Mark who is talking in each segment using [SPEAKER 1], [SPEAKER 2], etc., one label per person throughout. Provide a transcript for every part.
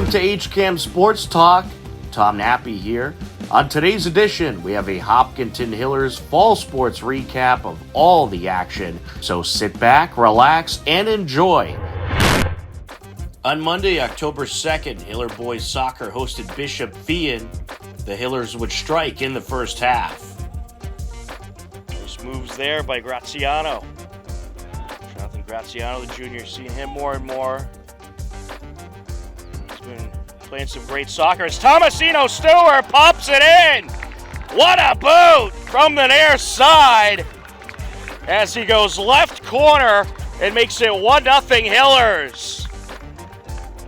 [SPEAKER 1] Welcome to HCAM Sports Talk. Tom Nappy here. On today's edition, we have a Hopkinton Hillers fall sports recap of all the action. So sit back, relax, and enjoy. On Monday, October 2nd, Hiller Boys Soccer hosted Bishop Feehan. The Hillers would strike in the first half.
[SPEAKER 2] Those moves there by Graziano. Jonathan Graziano, the junior, seeing him more and more. He's been playing some great soccer as Tomasino Stewart pops it in. What a boot from the near side as he goes left corner and makes it 1-0 Hillers.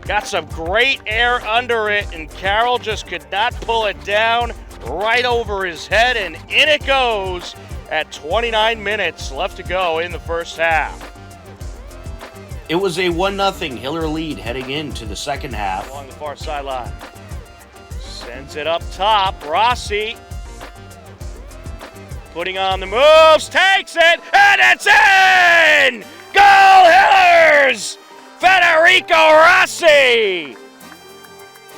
[SPEAKER 2] Got some great air under it, and Carroll just could not pull it down, right over his head, and in it goes at 29 minutes left to go in the first half.
[SPEAKER 1] It was a 1-0 Hiller lead heading into the second half.
[SPEAKER 2] Along the far sideline. Sends it up top. Rossi putting on the moves, takes it, and it's in! Goal Hillers! Federico Rossi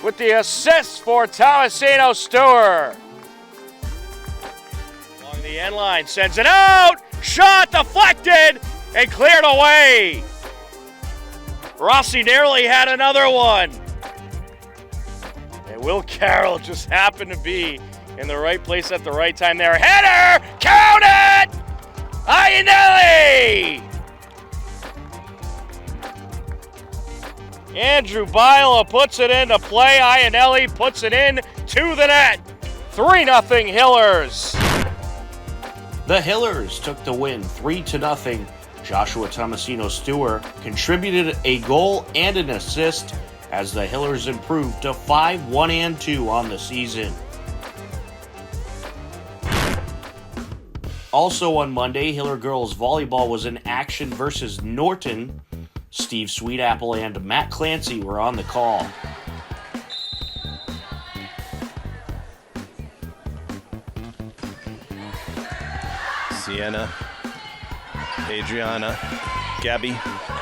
[SPEAKER 2] with the assist for Tomasino Stewart. Along the end line, sends it out, shot deflected and cleared away. Rossi nearly had another one. And Will Carroll just happened to be in the right place at the right time there. Header, count it! Iannelli! Andrew Bila puts it into play. Iannelli puts it in to the net. 3-0 Hillers.
[SPEAKER 1] The Hillers took the win 3-0. Joshua Tomasino Stewart contributed a goal and an assist as the Hillers improved to 5-1-2 on the season. Also on Monday, Hiller girls volleyball was in action versus Norton. Steve Sweetapple and Matt Clancy were on the call.
[SPEAKER 3] Sienna, Adriana, Gabby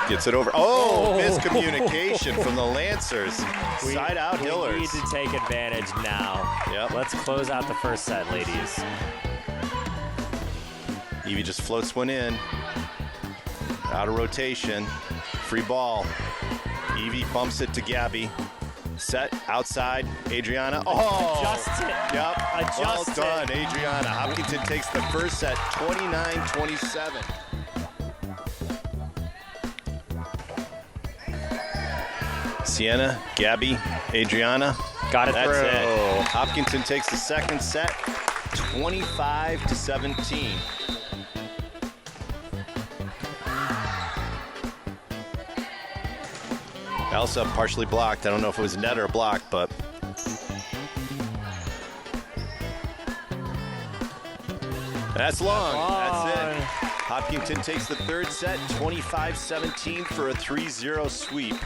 [SPEAKER 3] gets it over. Oh, miscommunication from the Lancers. Side out Hillers.
[SPEAKER 4] We need to take advantage now.
[SPEAKER 3] Yep.
[SPEAKER 4] Let's close out the first set, ladies.
[SPEAKER 3] Evie just floats one in. Out of rotation. Free ball. Evie bumps it to Gabby. Set outside. Adriana. Oh!
[SPEAKER 4] Adjust it.
[SPEAKER 3] Yep.
[SPEAKER 4] Adjust
[SPEAKER 3] well done,
[SPEAKER 4] it.
[SPEAKER 3] Adriana. Hopkinton takes the first set 29-27. Sienna, Gabby, Adriana.
[SPEAKER 4] Got it
[SPEAKER 3] That's
[SPEAKER 4] through.
[SPEAKER 3] it. Hopkinton takes the second set 25-17. Elsa partially blocked. I don't know if it was net or block, but that's long. That's it. Hopkinton takes the third set 25-17 for a 3-0 sweep.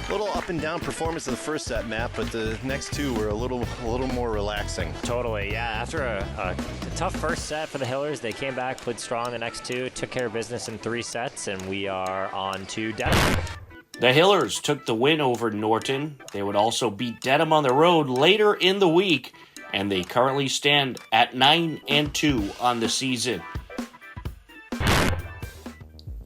[SPEAKER 3] A little up and down performance in the first set, Matt, but the next two were a little more relaxing.
[SPEAKER 4] Totally, yeah. After a tough first set for the Hillers, they came back, played strong the next two, took care of business in 3 sets, and we are on to Dedham.
[SPEAKER 1] The Hillers took the win over Norton. They would also beat Dedham on the road later in the week, and they currently stand at 9-2 on the season.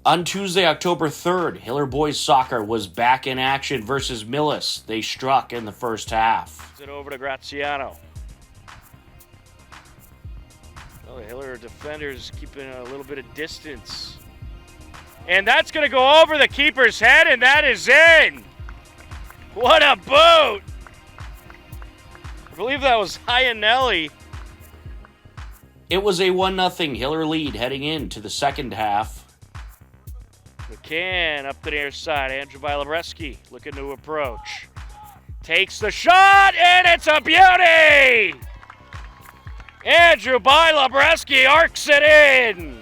[SPEAKER 1] On Tuesday, October 3rd, Hiller Boys Soccer was back in action versus Millis. They struck in the first half.
[SPEAKER 2] It over to Graziano. Well, the Hiller defenders keeping a little bit of distance. And that's going to go over the keeper's head, and that is in. What a boot. I believe that was Iannelli.
[SPEAKER 1] It was a 1-0 Hiller lead heading into the second half.
[SPEAKER 2] McCann up the near side. Andrew Bilabreski looking to approach. Takes the shot, and it's a beauty! Andrew Bilabreski arcs it in.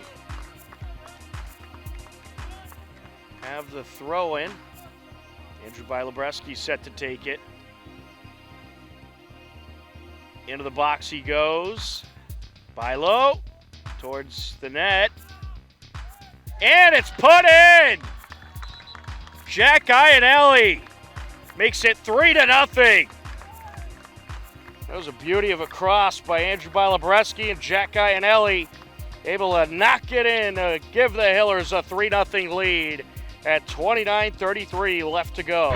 [SPEAKER 2] Have the throw in. Andrew Bilabreski set to take it. Into the box he goes. Bilo towards the net. And it's put in! Jack Iannelli makes it 3-0. That was a beauty of a cross by Andrew Bilabreski and Jack Iannelli, able to knock it in to give the Hillers a 3-0 lead at 29:33 left to go.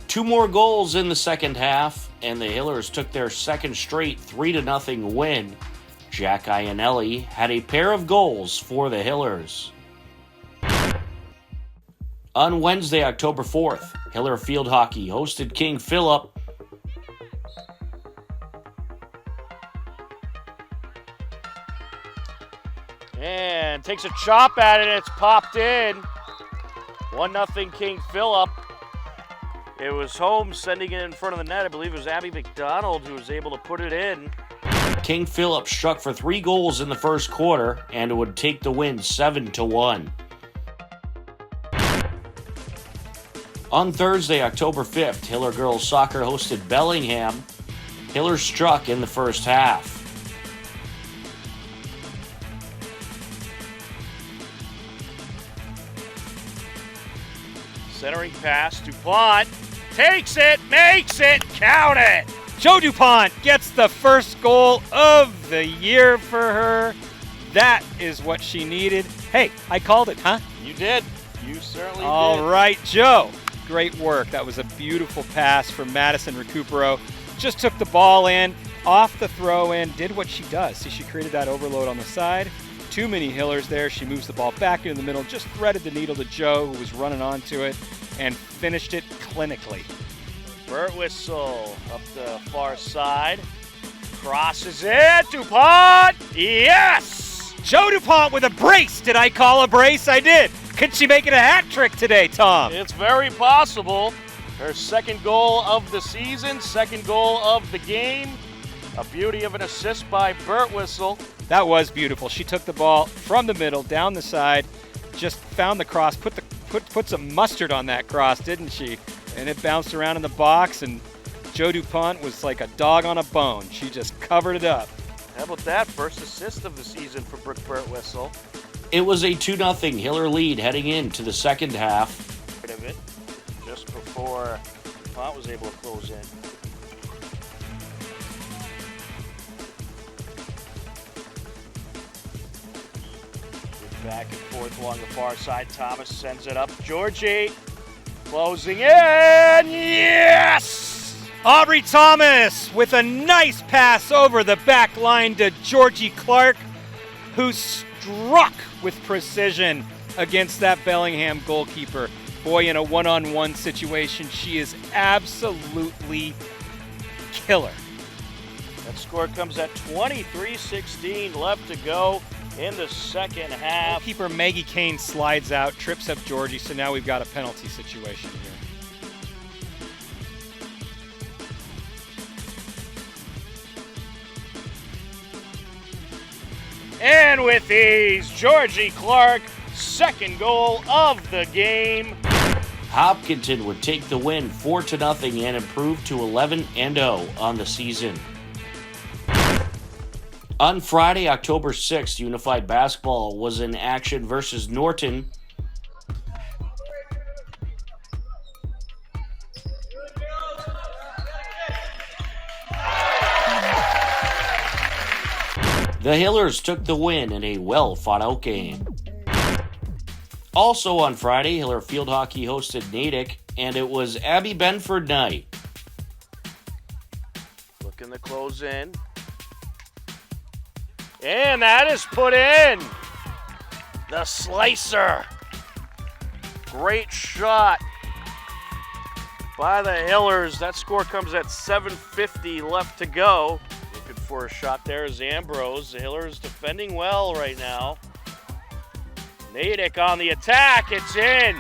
[SPEAKER 1] 2 more goals in the second half, and the Hillers took their second straight 3-0 win. Jack Iannelli had a pair of goals for the Hillers. On Wednesday, October 4th, Hiller Field Hockey hosted King Philip.
[SPEAKER 2] And takes a chop at it, and it's popped in. 1-0 King Philip. It was Holmes sending it in front of the net. I believe it was Abby McDonald who was able to put it in.
[SPEAKER 1] King Philip struck for 3 goals in the first quarter, and it would take the win 7-1. On Thursday, October 5th, Hiller Girls Soccer hosted Bellingham. Hiller struck in the first half.
[SPEAKER 2] Centering pass, DuPont takes it, makes it, count it!
[SPEAKER 5] Joe DuPont gets the first goal of the year for her. That is what she needed. Hey, I called it, huh?
[SPEAKER 2] You did. You certainly did.
[SPEAKER 5] All right, Joe. Great work. That was a beautiful pass from Madison Recupero. Just took the ball in, off the throw in, did what she does. See, she created that overload on the side. Too many Hillers there. She moves the ball back into the middle, just threaded the needle to Joe, who was running onto it, and finished it clinically.
[SPEAKER 2] Birtwistle up the far side. Crosses it. DuPont. Yes!
[SPEAKER 5] Joe DuPont with a brace. Did I call a brace? I did. Could she make it a hat trick today, Tom?
[SPEAKER 2] It's very possible. Her second goal of the season, second goal of the game. A beauty of an assist by Birtwistle.
[SPEAKER 5] That was beautiful. She took the ball from the middle, down the side, just found the cross, put some mustard on that cross, didn't she? And it bounced around in the box, and Joe DuPont was like a dog on a bone. She just covered it up.
[SPEAKER 2] How about that? First assist of the season for Brooke Birtwistle.
[SPEAKER 1] It was a 2-0 Hiller lead heading into the second half.
[SPEAKER 2] Of it, just before DuPont was able to close in. Back and forth along the far side. Thomas sends it up. Georgie closing in. Yes!
[SPEAKER 5] Aubrey Thomas with a nice pass over the back line to Georgie Clark, who struck with precision against that Bellingham goalkeeper. Boy, in a one-on-one situation, she is absolutely killer.
[SPEAKER 2] That score comes at 23:16 left to go in the second half.
[SPEAKER 5] Goalkeeper Maggie Kane slides out, trips up Georgie, so now we've got a penalty situation here.
[SPEAKER 2] And with ease, Georgie Clark, second goal of the game.
[SPEAKER 1] Hopkinton would take the win 4-0 and improve to 11-0 on the season. On Friday, October 6th, Unified Basketball was in action versus Norton. The Hillers took the win in a well-fought-out game. Also on Friday, Hiller Field Hockey hosted Natick, and it was Abby Benford night.
[SPEAKER 2] Looking to close in. And that is put in. The slicer. Great shot by the Hillers. That score comes at 7:50 left to go. Looking for a shot there is Ambrose. The Hillers defending well right now. Natick on the attack. It's in.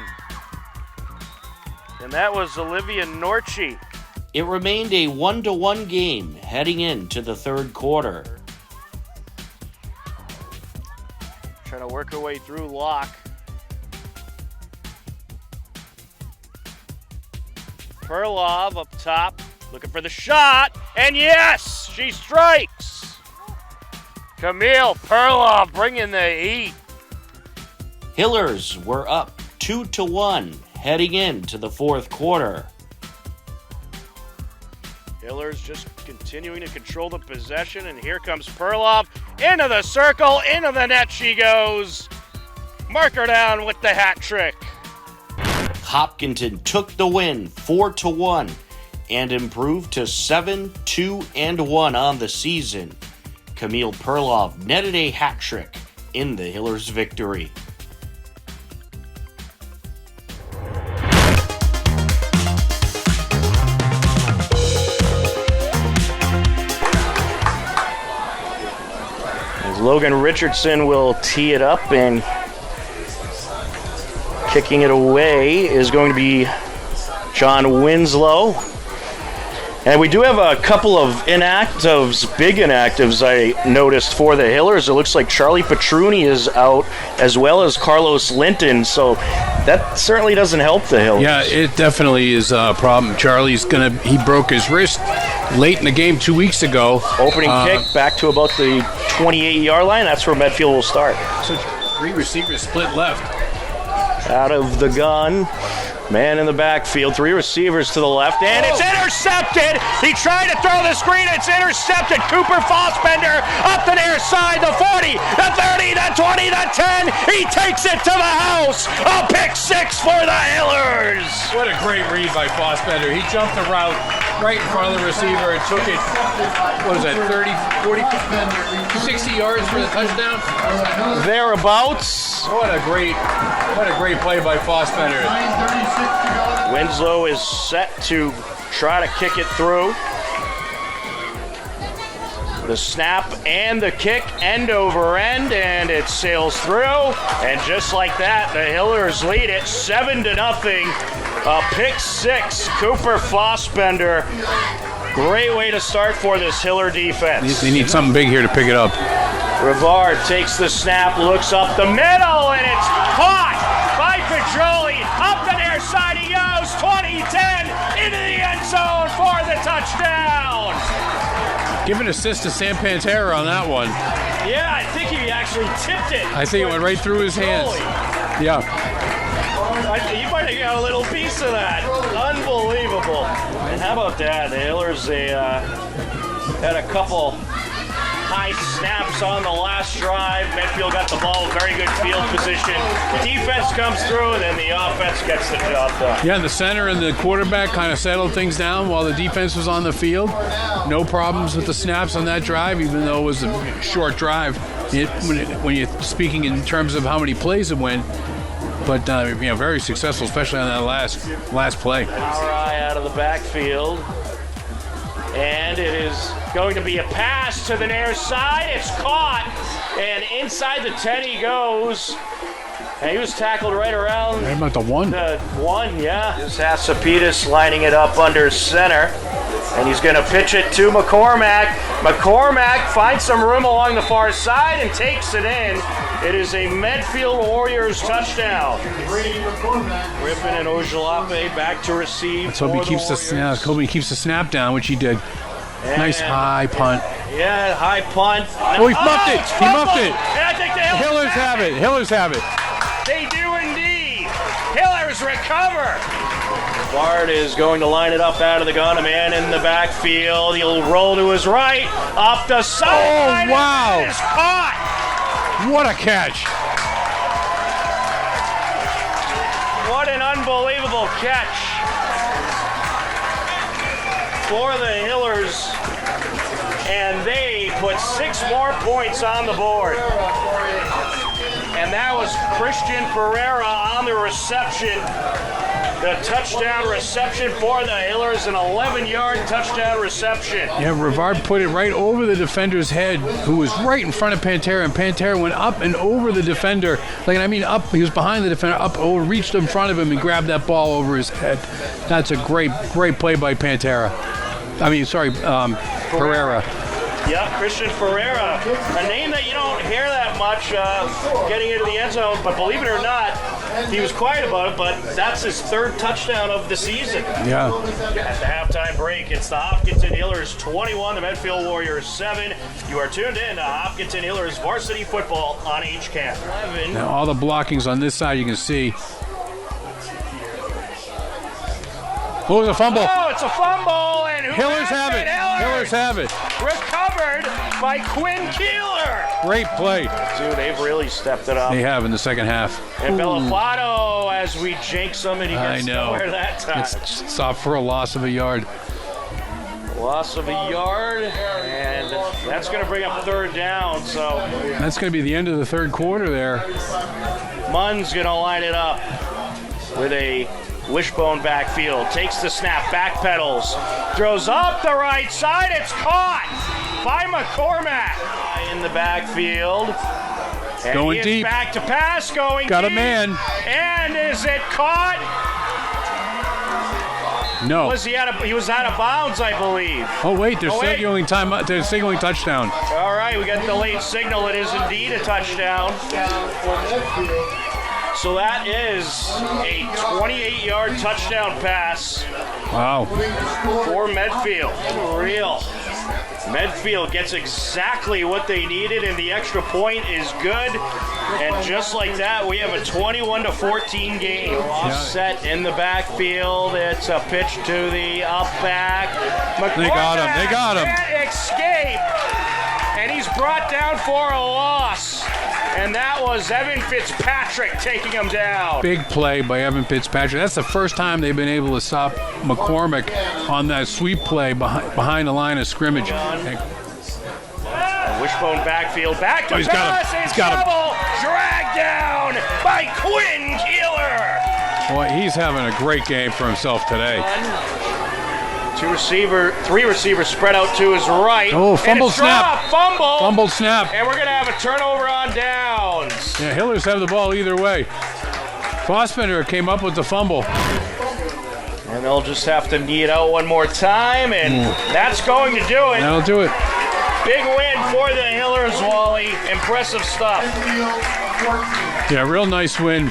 [SPEAKER 2] And that was Olivia Norchi.
[SPEAKER 1] It remained a 1-1 game heading into the third quarter.
[SPEAKER 2] Trying to work her way through Locke. Perlov up top, looking for the shot, and yes, she strikes! Camille Perlov bringing the heat.
[SPEAKER 1] Hillers were up 2-1 heading into the fourth quarter.
[SPEAKER 2] Hillers just continuing to control the possession, and here comes Perloff into the circle, into the net she goes. Mark her down with the hat trick.
[SPEAKER 1] Hopkinton took the win 4-1 and improved to 7-2-1 on the season. Camille Perloff netted a hat trick in the Hillers' victory.
[SPEAKER 2] As Logan Richardson will tee it up, and kicking it away is going to be John Winslow. And we do have a couple of inactives, big inactives I noticed for the Hillers. It looks like Charlie Petruni is out, as well as Carlos Linton, so that certainly doesn't help the Hillers.
[SPEAKER 6] Yeah, it definitely is a problem. He broke his wrist late in the game 2 weeks ago.
[SPEAKER 2] Opening kick back to about the 28-yard line. That's where Medfield will start.
[SPEAKER 6] So 3 receivers split left.
[SPEAKER 2] Out of the gun. Man in the backfield, 3 receivers to the left, and it's intercepted! He tried to throw the screen, it's intercepted! Cooper Fossbender up the near side, the 40, the 30, the 20, the 10! He takes it to the house! A pick 6 for the Hillers!
[SPEAKER 6] What a great read by Fossbender. He jumped the route right in front of the receiver and took it, 30, 40, 60 yards for the touchdown?
[SPEAKER 2] Thereabouts.
[SPEAKER 6] What a great play by Fossbender.
[SPEAKER 2] Winslow is set to try to kick it through. The snap and the kick, end over end, and it sails through. And just like that, the Hillers lead it 7-0. A pick 6, Cooper Fossbender. Great way to start for this Hiller defense.
[SPEAKER 6] They need something big here to pick it up.
[SPEAKER 2] Rivard takes the snap, looks up the middle, and it's caught by Pedroli. Up the near side he goes, 20-10, into the end zone for the touchdown.
[SPEAKER 6] Give an assist to Sam Pantera on that one.
[SPEAKER 2] Yeah, I think he actually tipped it.
[SPEAKER 6] I think it went right through his hands. Yeah.
[SPEAKER 2] You might have got a little piece of that. Unbelievable. And how about that? The Hillers, they had a couple high snaps on the last drive. Medfield got the ball, very good field position. Defense comes through, and then the offense gets the job done.
[SPEAKER 6] Yeah, the center and the quarterback kind of settled things down while the defense was on the field. No problems with the snaps on that drive, even though it was a short drive. When you're speaking in terms of how many plays it went, but very successful, especially on that last play.
[SPEAKER 2] Alright, out of the backfield. And it is going to be a pass to the near side. It's caught. And inside the 10 he goes. And he was tackled right around
[SPEAKER 6] right about the 1.
[SPEAKER 2] The 1, yeah. This has Sapitas lining it up under center. And he's going to pitch it to McCormack. McCormack finds some room along the far side and takes it in. It is a Medfield Warriors touchdown. Rippon and Ojalape back to receive.
[SPEAKER 6] Let's hope he keeps the snap down, which he did.
[SPEAKER 2] And
[SPEAKER 6] nice high punt.
[SPEAKER 2] Yeah, high punt.
[SPEAKER 6] Oh, he muffed it. He muffed it.
[SPEAKER 2] And I think the
[SPEAKER 6] Hillers have it. Hillers have it.
[SPEAKER 2] They do indeed. Hillers recover. Bard is going to line it up out of the gun. A man in the backfield. He'll roll to his right. Off the sideline.
[SPEAKER 6] Oh, wow.
[SPEAKER 2] Is caught.
[SPEAKER 6] What a catch.
[SPEAKER 2] What an unbelievable catch for the Hillers. And they put 6 more points on the board. And that was Christian Ferreira on the reception. The touchdown reception for the Hillers, an 11-yard touchdown reception.
[SPEAKER 6] Yeah, Rivard put it right over the defender's head, who was right in front of Pantera, and Pantera went up and over the defender. Up, he was behind the defender, up over, reached in front of him and grabbed that ball over his head. That's a great play by Pantera. Ferreira.
[SPEAKER 2] Yeah, Christian Ferreira, a name that you don't hear that much getting into the end zone, but believe it or not, he was quiet about it, but that's his 3rd touchdown of the season.
[SPEAKER 6] Yeah.
[SPEAKER 2] At the halftime break, it's the Hopkinton Hillers 21, the Medfield Warriors 7. You are tuned in to Hopkinton Hillers varsity football on HCAM. 11.
[SPEAKER 6] Now all the blockings on this side you can see. Oh, it's a fumble.
[SPEAKER 2] Oh, it's a fumble, and who
[SPEAKER 6] Hillers have it. Hillers have it.
[SPEAKER 2] Recovered by Quinn Keeler.
[SPEAKER 6] Great play.
[SPEAKER 2] Dude, they've really stepped it up.
[SPEAKER 6] They have in the second half.
[SPEAKER 2] And Bellafato, as we jinx him, and he gets nowhere that time.
[SPEAKER 6] It's stopped for a loss of a yard.
[SPEAKER 2] Loss of a yard, and that's going to bring up third down. So
[SPEAKER 6] that's going to be the end of the third quarter there.
[SPEAKER 2] Munn's going to line it up with a wishbone backfield. Takes the snap, backpedals, throws up the right side. It's caught by McCormack in the backfield. And
[SPEAKER 6] going
[SPEAKER 2] he is
[SPEAKER 6] deep.
[SPEAKER 2] Back to pass, going
[SPEAKER 6] Got
[SPEAKER 2] deep.
[SPEAKER 6] a man.
[SPEAKER 2] And is it caught?
[SPEAKER 6] No.
[SPEAKER 2] He was out of bounds, I believe.
[SPEAKER 6] Oh wait, they're signaling time. They're signaling touchdown.
[SPEAKER 2] All right, we got the late signal. It is indeed a touchdown. So that is a 28-yard touchdown pass.
[SPEAKER 6] Wow.
[SPEAKER 2] For Medfield. Real. Medfield gets exactly what they needed, and the extra point is good. And just like that, we have a 21-14 game. Offset in the backfield. It's a pitch to the up back.
[SPEAKER 6] They got him. They got him.
[SPEAKER 2] Can't escape. And he's brought down for a loss. And that was Evan Fitzpatrick taking him down.
[SPEAKER 6] Big play by Evan Fitzpatrick. That's the first time they've been able to stop McCormack on that sweep play behind the line of scrimmage.
[SPEAKER 2] Wishbone backfield, back to
[SPEAKER 6] he's
[SPEAKER 2] pass,
[SPEAKER 6] got him.
[SPEAKER 2] trouble, dragged down by Quinn Keeler.
[SPEAKER 6] Boy, he's having a great game for himself today.
[SPEAKER 2] Three receivers spread out to his right.
[SPEAKER 6] Oh, fumble snap.
[SPEAKER 2] Fumble
[SPEAKER 6] snap.
[SPEAKER 2] And we're going to have a turnover on downs.
[SPEAKER 6] Yeah, Hillers have the ball either way. Fossbender came up with the fumble.
[SPEAKER 2] And they'll just have to knee it out one more time, and that's going to do it.
[SPEAKER 6] That'll do it.
[SPEAKER 2] Big win for the Hillers, Wally. Impressive stuff.
[SPEAKER 6] Yeah, real nice win.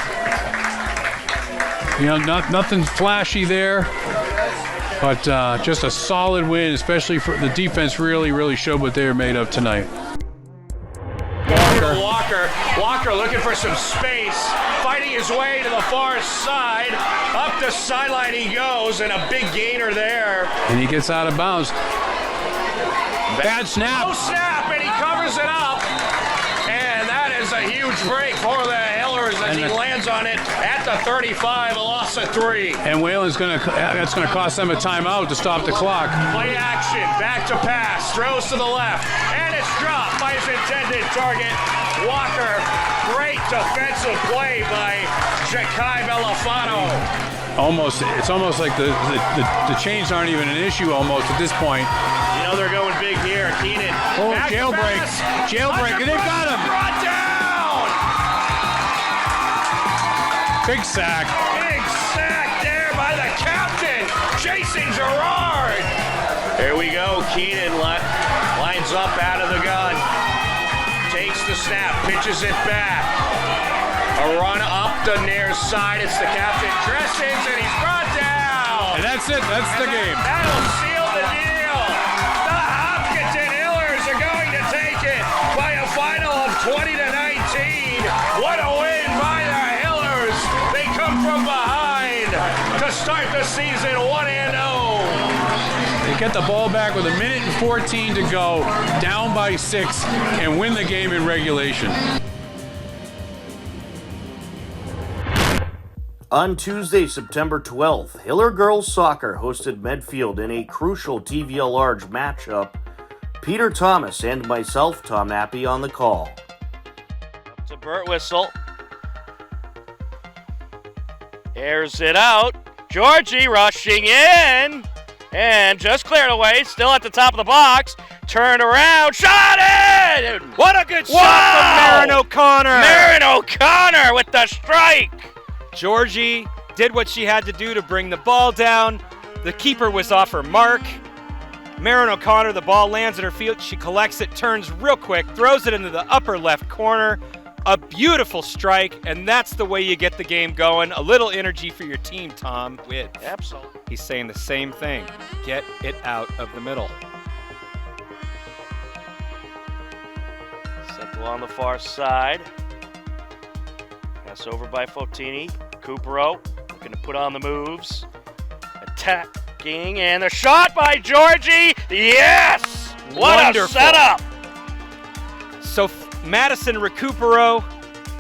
[SPEAKER 6] You know, nothing flashy there, but just a solid win, especially for the defense really showed what they were made of tonight.
[SPEAKER 2] Walker looking for some space, fighting his way to the far side. Up the sideline he goes, and a big gainer there.
[SPEAKER 6] And he gets out of bounds. Bad snap.
[SPEAKER 2] No snap, and he covers it up. And that is a huge break for the Hillers as he lands on it at the 35, a loss of 3.
[SPEAKER 6] And Whalen's that's gonna cost them a timeout to stop the clock.
[SPEAKER 2] Play action, back to pass, throws to the left, and it's dropped by his intended target, Walker. Great defensive play by Ja'Kai Bellafato.
[SPEAKER 6] It's almost like the chains aren't even an issue almost at this point.
[SPEAKER 2] You know they're going big here. Keenan.
[SPEAKER 6] Oh, jailbreak. Jailbreak. They've got him.
[SPEAKER 2] Brought down.
[SPEAKER 6] Big sack.
[SPEAKER 2] Big sack there by the captain, Jason Gerard. There we go. Keenan lines up out of the gun. Takes the snap, pitches it back. A run up the near side. It's the captain, Dressens, and he's brought down.
[SPEAKER 6] And that's it. That's the game.
[SPEAKER 2] That'll seal the deal. The Hopkinton Hillers are going to take it by a final of 20-19. What a win by the Hillers. They come from behind to start the season 1-0.
[SPEAKER 6] They get the ball back with 1:14 to go, down by 6, and win the game in regulation.
[SPEAKER 1] On Tuesday, September 12th, Hiller Girls Soccer hosted Medfield in a crucial TVL Large matchup. Peter Thomas and myself, Tom Nappy, on the call.
[SPEAKER 2] Up to Burt Whistle. Airs it out. Georgie rushing in. And just cleared away. Still at the top of the box. Turned around. Shot it! What a good shot from Marin O'Connor. Marin O'Connor with the strike.
[SPEAKER 5] Georgie did what she had to do to bring the ball down. The keeper was off her mark. Marin O'Connor, the ball lands at her feet. She collects it, turns real quick, throws it into the upper left corner. A beautiful strike, and that's the way you get the game going. A little energy for your team, Tom.
[SPEAKER 2] Absolutely.
[SPEAKER 5] He's saying the same thing. Get it out of the middle.
[SPEAKER 2] Central on the far side. Pass over by Fotini. Recupero looking to put on the moves. Attack Attacking, and the shot by Georgie. Yes! What
[SPEAKER 5] Wonderful.
[SPEAKER 2] a setup!
[SPEAKER 5] So Madison Recupero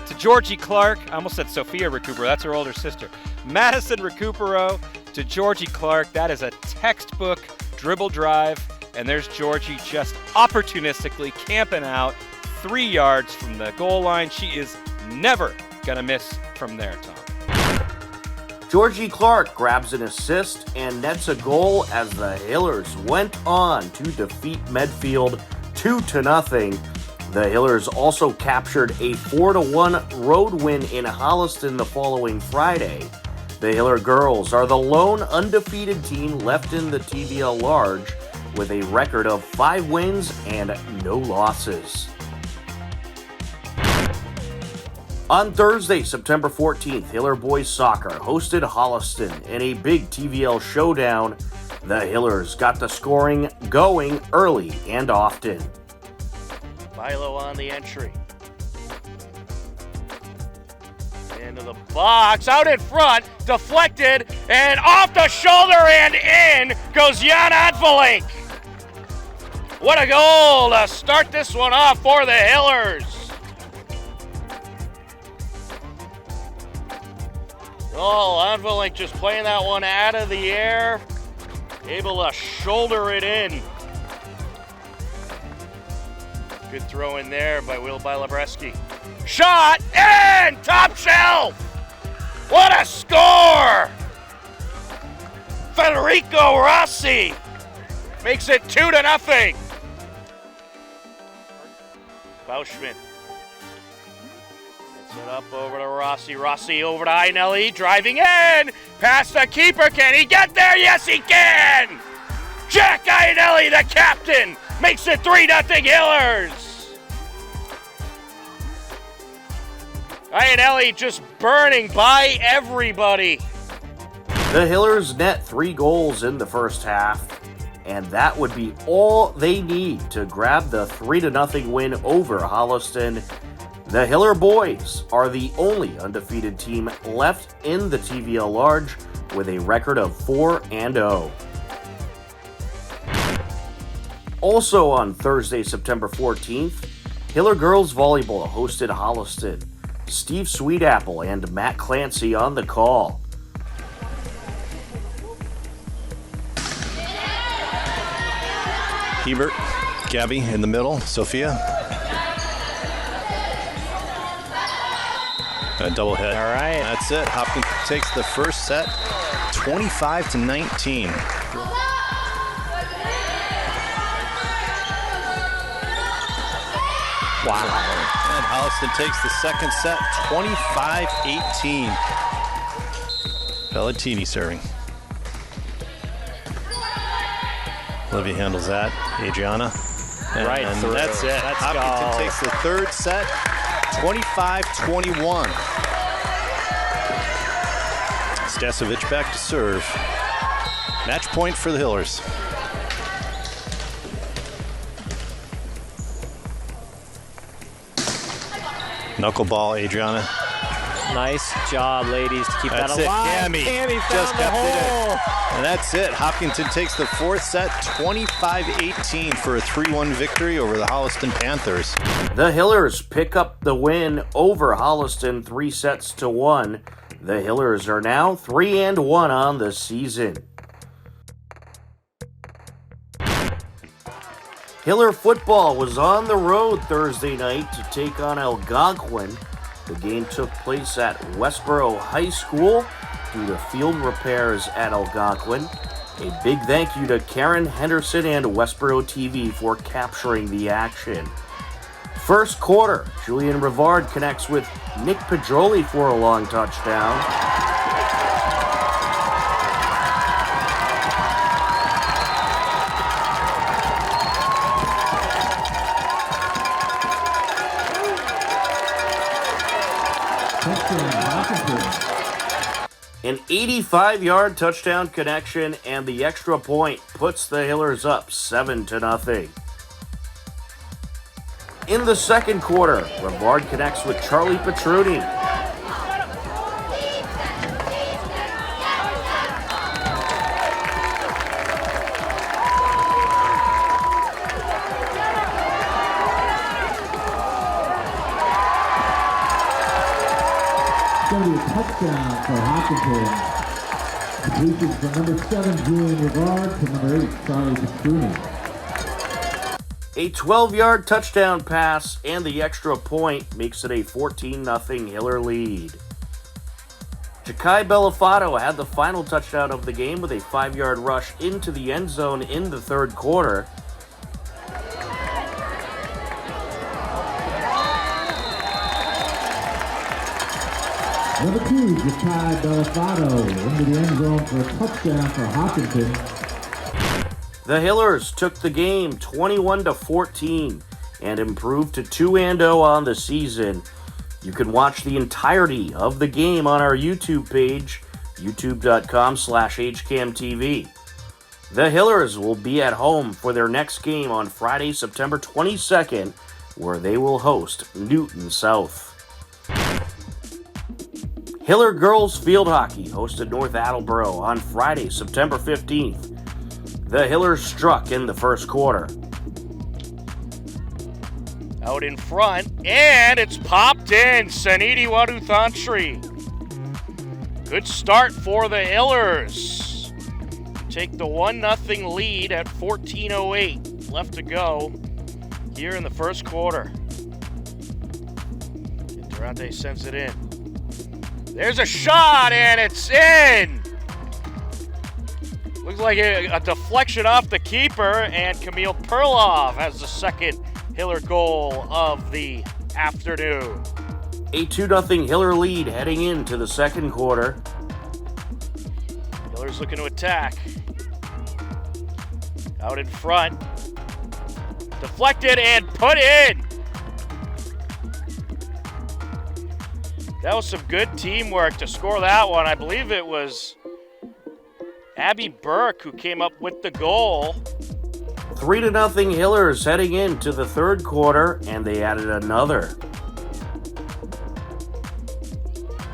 [SPEAKER 5] to Georgie Clark. I almost said Sophia Recupero. That's her older sister. Madison Recupero to Georgie Clark. That is a textbook dribble drive. And there's Georgie just opportunistically camping out 3 yards from the goal line. She is never going to miss from there, Tom.
[SPEAKER 1] Georgie Clark grabs an assist and nets a goal as the Hillers went on to defeat Medfield 2-0. The Hillers also captured a 4-1 road win in Holliston the following Friday. The Hiller girls are the lone undefeated team left in the TVL Large with a record of 5 wins and no losses. On Thursday, September 14th, Hiller Boys Soccer hosted Holliston in a big TVL showdown. The Hillers got the scoring going early and often.
[SPEAKER 2] Milo on the entry. Into the box, out in front, deflected, and off the shoulder and in goes Jan Advelink. What a goal to start this one off for the Hillers. Oh, Advelink just playing that one out of the air, able to shoulder it in. Good throw in there by Will Labreski. Shot and top shelf. What a score! Federico Rossi makes it 2-0. Bauschman gets it up over to Rossi. Rossi over to Ainelli, driving in. Past the keeper. Can he get there? Yes, he can! Jack Ainelli, the captain, makes it 3-0 Hillers. Ainelli just burning by everybody.
[SPEAKER 1] The Hillers net 3 goals in the first half, and that would be all they need to grab the 3-0 win over Holliston. The Hiller boys are the only undefeated team left in the TVL Large with a record of 4-0. Also on Thursday, September 14th, Hiller Girls Volleyball hosted Holliston. Steve Sweetapple and Matt Clancy on the call.
[SPEAKER 3] Hebert, Gabby in the middle, Sophia. A double hit.
[SPEAKER 4] All right.
[SPEAKER 3] That's it. Hopkins takes the first set, 25-19.
[SPEAKER 4] Wow.
[SPEAKER 3] And Holliston takes the second set, 25-18. Pelletini serving. Olivia handles that. Adriana.
[SPEAKER 4] Right through.
[SPEAKER 3] That's it.
[SPEAKER 4] Let's
[SPEAKER 3] Hopkinton
[SPEAKER 4] go.
[SPEAKER 3] takes the third set, 25-21. Stasevich back to serve. Match point for the Hillers. Knuckleball, Adriana.
[SPEAKER 4] Nice job, ladies, to keep
[SPEAKER 3] That's
[SPEAKER 4] that
[SPEAKER 3] it.
[SPEAKER 4] alive.
[SPEAKER 3] Cammy
[SPEAKER 4] Cammy
[SPEAKER 3] just
[SPEAKER 4] found the
[SPEAKER 3] kept it
[SPEAKER 4] hole.
[SPEAKER 3] in. And that's it. Hopkinton takes the fourth set, 25-18 for a 3-1 victory over the Holliston Panthers.
[SPEAKER 1] The Hillers pick up the win over Holliston 3-1. The Hillers are now 3-1 on the season. Hiller football was on the road Thursday night to take on Algonquin. The game took place at Westboro High School due to field repairs at Algonquin. A big thank you to Karen Henderson and Westboro TV for capturing the action. First quarter, Julian Rivard connects with Nick Pedroli for a long touchdown. An 85-yard touchdown connection and the extra point puts the Hillers up 7-0. In the second quarter, Rivard connects with Charlie Petruni.
[SPEAKER 7] going to be a touchdown for Hopkinton. Completion from number 7, Julian Regard, to number 8, Charlie Pastruni.
[SPEAKER 1] A 12-yard touchdown pass and the extra point makes it a 14-0 Hiller lead. Ja'Kai Bellafato had the final touchdown of the game with a 5-yard rush into the end zone in the third quarter.
[SPEAKER 7] Number 2, Ja'Kai Bellafato into the end zone for a touchdown for Hopkinton.
[SPEAKER 1] The Hillers took the game 21-14 and improved to 2-0 on the season. You can watch the entirety of the game on our YouTube page, youtube.com/HCAMTV. The Hillers will be at home for their next game on Friday, September 22nd, where they will host Newton South. Hiller girls field hockey hosted North Attleboro on Friday, September 15th. The Hillers struck in the first quarter.
[SPEAKER 2] Out in front, and it's popped in. Saniti Waduthantri. Good start for the Hillers. Take the 1-0 lead at 14:08 left to go here in the first quarter. Durante sends it in. There's a shot, and it's in. Looks like a deflection off the keeper, and Camille Perloff has the second Hiller goal of the afternoon.
[SPEAKER 1] A 2-0 Hiller lead heading into the second quarter.
[SPEAKER 2] Hillers looking to attack. Out in front. Deflected and put in. That was some good teamwork to score that one. I believe it was Abby Burke who came up with the goal.
[SPEAKER 1] 3-0 Hillers heading into the third quarter, and they added another.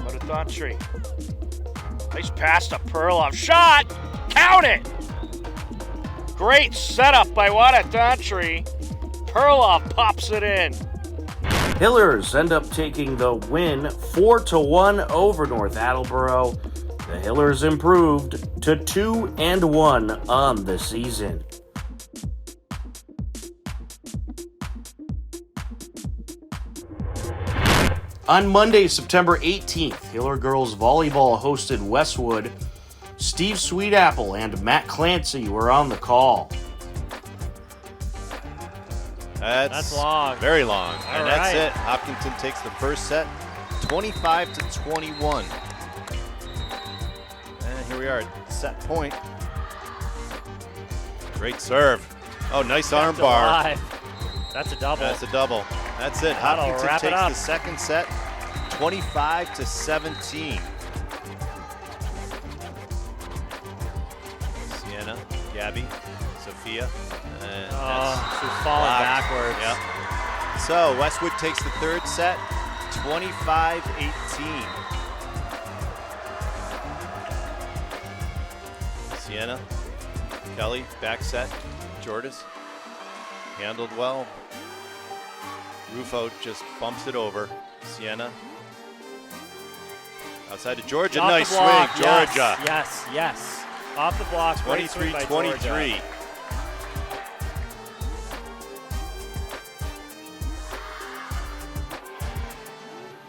[SPEAKER 2] Waduthantri. Nice pass to Perloff. Shot! Count it! Great setup by Waduthantri. Perloff pops it in.
[SPEAKER 1] Hillers end up taking the win 4-1 over North Attleboro. The Hillers improved to 2-1 on the season. On Monday, September 18th, Hiller girls volleyball hosted Westwood. Steve Sweetapple and Matt Clancy were on the call.
[SPEAKER 3] That's
[SPEAKER 4] long.
[SPEAKER 3] Very long. And that's
[SPEAKER 4] right.
[SPEAKER 3] it. Hopkinton takes the first set, 25-21. And here we are at set point. Great serve. Oh, nice arm bar.
[SPEAKER 4] That's a double.
[SPEAKER 3] That's a double. That's it.
[SPEAKER 4] That'll
[SPEAKER 3] Hopkinton
[SPEAKER 4] wrap it
[SPEAKER 3] takes
[SPEAKER 4] up.
[SPEAKER 3] the second set, 25-17. Sienna, Gabby, Sophia. And
[SPEAKER 4] She's falling backwards.
[SPEAKER 3] Yep. So Westwood takes the third set, 25-18. Sienna, Kelly, back set, Jordis, handled well. Rufo just bumps it over. Sienna. Outside to Georgia.
[SPEAKER 4] Off
[SPEAKER 3] Nice
[SPEAKER 4] the block.
[SPEAKER 3] swing, Georgia.
[SPEAKER 4] Yes. Off the block.
[SPEAKER 3] 23-23.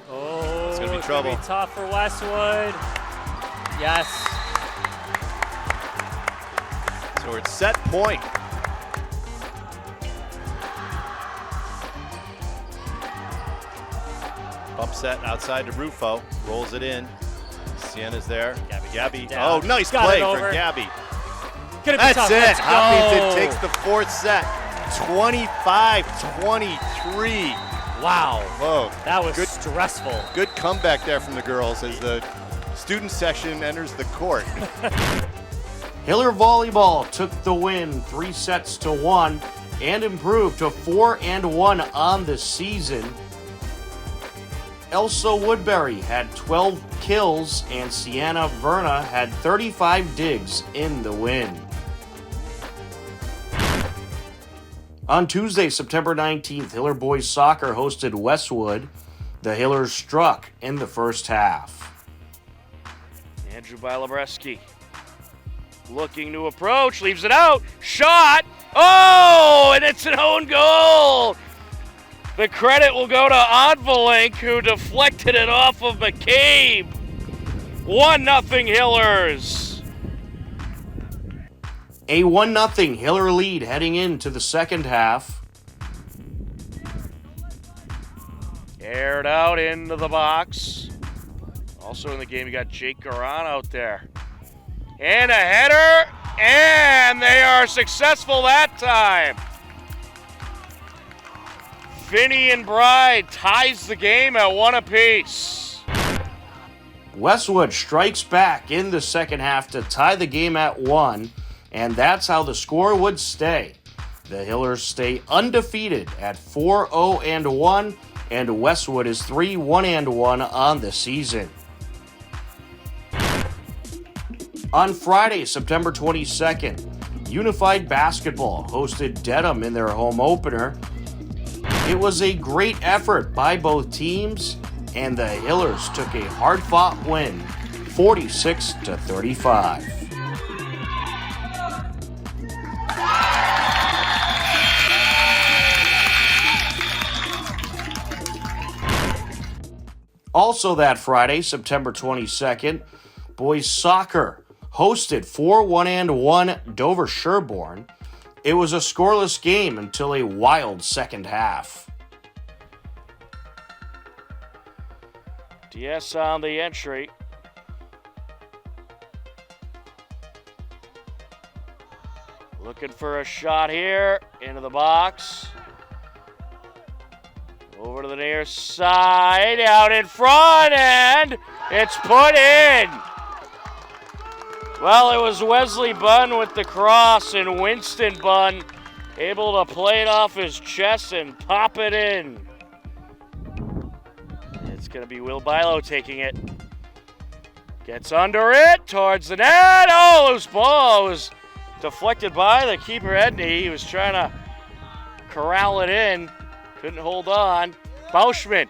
[SPEAKER 4] Oh,
[SPEAKER 3] It's gonna be
[SPEAKER 4] it's
[SPEAKER 3] trouble.
[SPEAKER 4] Gonna be tough for Westwood. Yes.
[SPEAKER 3] So we're at set point. Bump set outside to Rufo. Rolls it in. Sienna's there. Gabby.
[SPEAKER 4] Down.
[SPEAKER 3] Oh, nice
[SPEAKER 4] Got
[SPEAKER 3] play
[SPEAKER 4] it
[SPEAKER 3] for
[SPEAKER 4] over.
[SPEAKER 3] Gabby.
[SPEAKER 4] Gonna be
[SPEAKER 3] That's
[SPEAKER 4] tough.
[SPEAKER 3] it.
[SPEAKER 4] Let's go.
[SPEAKER 3] Hopkinton takes the fourth set. 25-23.
[SPEAKER 4] Wow.
[SPEAKER 3] Whoa.
[SPEAKER 4] That was
[SPEAKER 3] Good.
[SPEAKER 4] stressful.
[SPEAKER 3] Good comeback there from the girls as the student section enters the court.
[SPEAKER 1] Hiller volleyball took the win 3-1 and improved to 4-1 on the season. Elsa Woodbury had 12 kills and Sienna Verna had 35 digs in the win. On Tuesday, September 19th, Hiller boys soccer hosted Westwood. the Hillers struck in the first half.
[SPEAKER 2] Andrew Bilobreski looking to approach, leaves it out, shot, oh, and it's an own goal. The credit will go to Onvelink, who deflected it off of McCabe. 1-0 Hillers.
[SPEAKER 1] A 1-0 Hiller lead heading into the second half.
[SPEAKER 2] Aired out into the box. Also in the game, you got Jake Garan out there. And a header, and they are successful that time. Finney and Bride ties the game at 1 apiece.
[SPEAKER 1] Westwood strikes back in the second half to tie the game at 1, and that's how the score would stay. The Hillers stay undefeated at 4-0-1, and Westwood is 3-1-1 on the season. On Friday, September 22nd, Unified Basketball hosted Dedham in their home opener. It was a great effort by both teams, and the Hillers took a hard-fought win, 46-35. Also that Friday, September 22nd, boys soccer hosted 4-1-1 Dover Sherborne. It was a scoreless game until a wild second half.
[SPEAKER 2] DS on the entry. Looking for a shot here into the box. Over to the near side, out in front, and it's put in. Well, it was Wesley Bunn with the cross, and Winston Bunn able to play it off his chest and pop it in. It's going to be Will Bilo taking it. Gets under it, towards the net. Oh, loose ball was deflected by the keeper, Edney. He was trying to corral it in. Couldn't hold on. Bauschman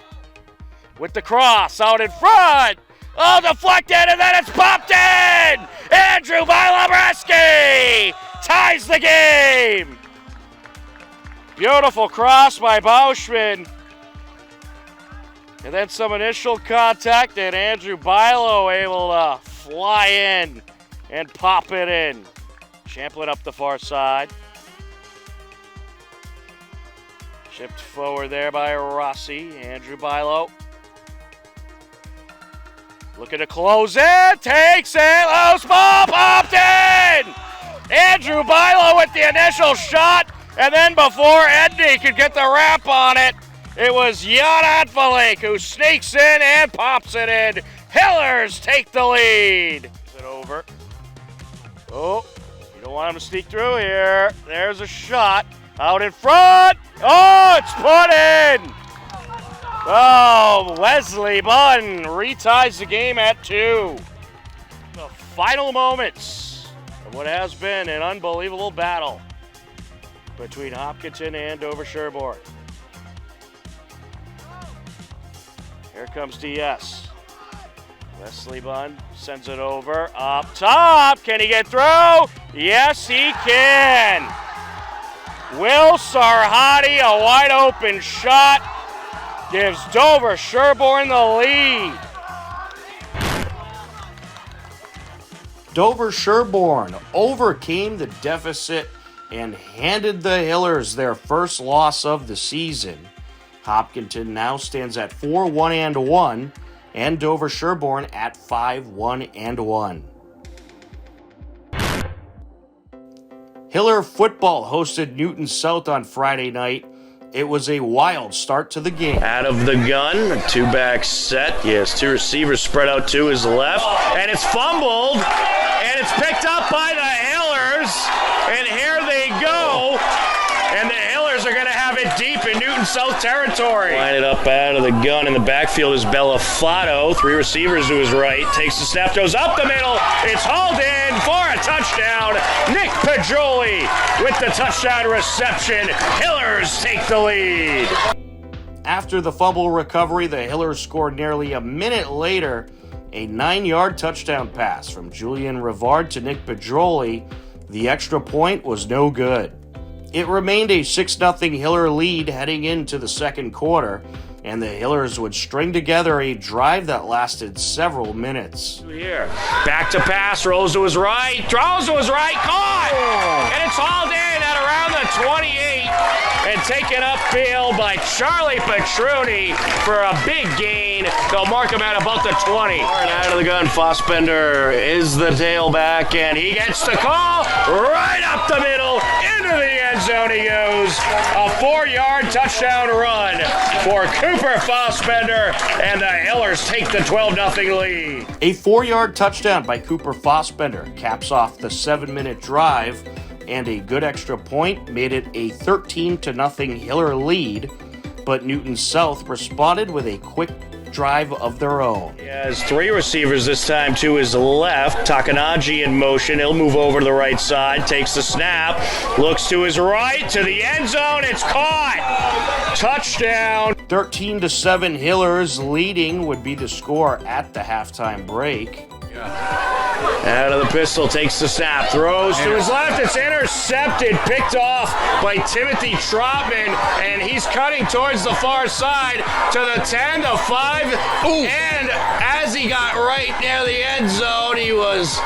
[SPEAKER 2] with the cross out in front. Oh, deflected, and then it's popped in! Andrew Bilobreski ties the game! Beautiful cross by Bauschman. And then some initial contact, and Andrew Bilo able to fly in and pop it in. Champlin up the far side. Chipped forward there by Rossi. Andrew Bilo. Looking to close it. Takes it. Loose ball. Popped in. Andrew Bilo with the initial shot. And then before Edney could get the wrap on it, it was Jan Onvelink who sneaks in and pops it in. Hillers take the lead. Is it over? Oh, you don't want him to sneak through here. There's a shot. Out in front. Oh, it's put in. Oh, Wesley Bunn reties the game at 2. The final moments of what has been an unbelievable battle between Hopkinton and Dover Sherborne. Here comes DS. Wesley Bunn sends it over. Up top. Can he get through? Yes, he can. Will Sarhadi, a wide open shot, gives Dover Sherborne the lead.
[SPEAKER 1] Dover Sherborne overcame the deficit and handed the Hillers their first loss of the season. Hopkinton now stands at 4-1-1, and Dover Sherborne at 5-1-1. Hiller football hosted Newton South on Friday night. It was a wild start to the game.
[SPEAKER 2] Out of the gun, a two-back set. Yes, two receivers spread out to his left. And it's fumbled, and it's picked up by the Hillers. And here they go. And the Hillers are going to have it deep in Newton South territory. Line it up out of the gun. In the backfield is Bellafato. Three receivers to his right. Takes the snap, goes up the middle. It's hauled in for a touchdown. Nick Pajoli with the touchdown reception. Hillers take the lead.
[SPEAKER 1] After the fumble recovery, the Hillers scored nearly a minute later a 9-yard touchdown pass from Julian Rivard to Nick Pedroli. The extra point was no good. It remained a 6-0 Hiller lead heading into the second quarter, and the Hillers would string together a drive that lasted several minutes.
[SPEAKER 2] Here, back to pass, rolls to his right, throws to his right, caught! And it's hauled in at around the 28 and taken upfield by Charlie Petruni for a big gain. They'll mark him at about the 20. And out of the gun, Fossbender is the tailback, and he gets the call right up the middle, into the end zone he goes. A 4-yard touchdown run for Cooper Fossbender, and the Hillers take the 12-0 lead.
[SPEAKER 1] A 4-yard touchdown by Cooper Fossbender caps off the 7-minute drive, and a good extra point made it a 13-0 Hiller lead, but Newton South responded with a quick drive of their own.
[SPEAKER 2] He has 3 receivers this time to his left. Takanaji in motion. He'll move over to the right side, takes the snap, looks to his right, to the end zone. It's caught. Touchdown.
[SPEAKER 1] 13-7 Hillers, leading would be the score at the halftime break.
[SPEAKER 2] Out of the pistol, takes the snap, throws to his left. It's intercepted, picked off by Timothy Trotman, and he's cutting towards the far side to the 10, the 5. Ooh. And as he got right near the end zone, he was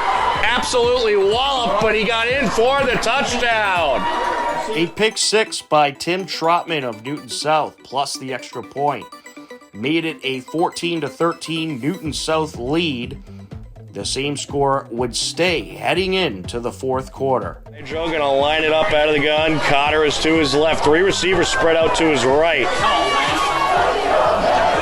[SPEAKER 2] absolutely walloped, but he got in for the touchdown.
[SPEAKER 1] A pick 6 by Tim Trotman of Newton South, plus the extra point, made it a 14-13 Newton South lead. The same score would stay heading into the fourth quarter.
[SPEAKER 2] Joe gonna line it up out of the gun. Cotter is to his left. 3 receivers spread out to his right.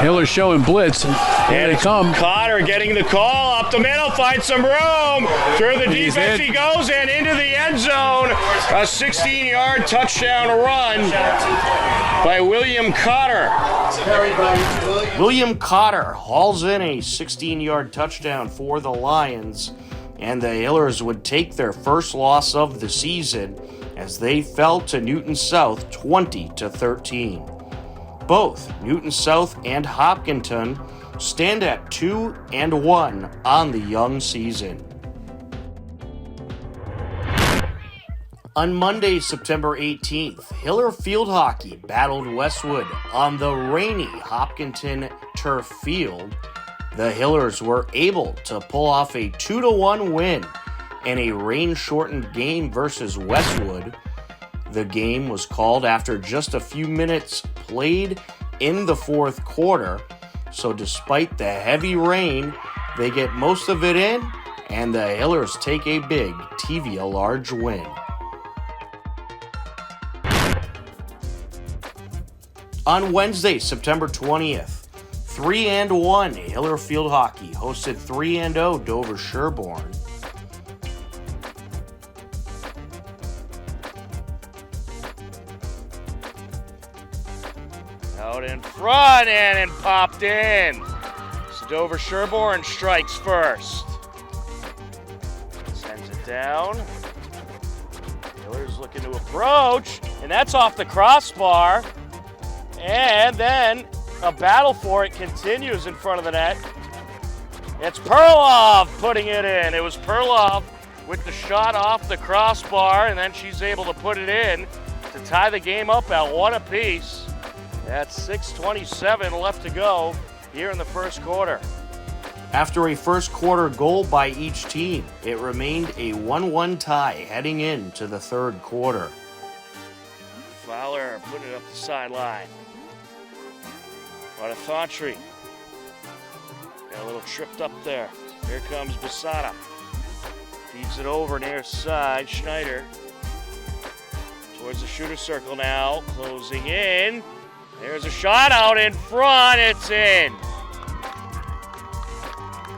[SPEAKER 6] Hillers showing blitz. Here they come.
[SPEAKER 2] Cotter getting the call up the middle, finds some room. Through the defense he goes and into the end zone. A 16-yard touchdown run by William Cotter.
[SPEAKER 1] William Cotter hauls in a 16-yard touchdown for the Lions, and the Hillers would take their first loss of the season as they fell to Newton South 20-13. Both Newton South and Hopkinton stand at 2-1 on the young season. On Monday, September 18th, Hiller Field Hockey battled Westwood on the rainy Hopkinton turf field. The Hillers were able to pull off a 2-1 win in a rain-shortened game versus Westwood. The game was called after just a few minutes played in the fourth quarter, so despite the heavy rain, they get most of it in, and the Hillers take a big TVA large win. On Wednesday, September 20th, 3-1 Hiller Field Hockey hosted 3-0 Dover Sherborne.
[SPEAKER 2] Out in front and popped in. So Dover Sherborne strikes first. Sends it down. Hillers looking to approach, and that's off the crossbar. And then a battle for it continues in front of the net. It's Perlov putting it in. It was Perlov with the shot off the crossbar, and then she's able to put it in to tie the game up at 1 apiece. That's 6:27 left to go here in the first quarter.
[SPEAKER 1] After a first quarter goal by each team, it remained a 1-1 tie heading into the third quarter.
[SPEAKER 2] Fowler putting it up the sideline. Bonifantri got a little tripped up there. Here comes Basada. Feeds it over near side. Schneider towards the shooter circle now. Closing in. There's a shot out in front. It's in.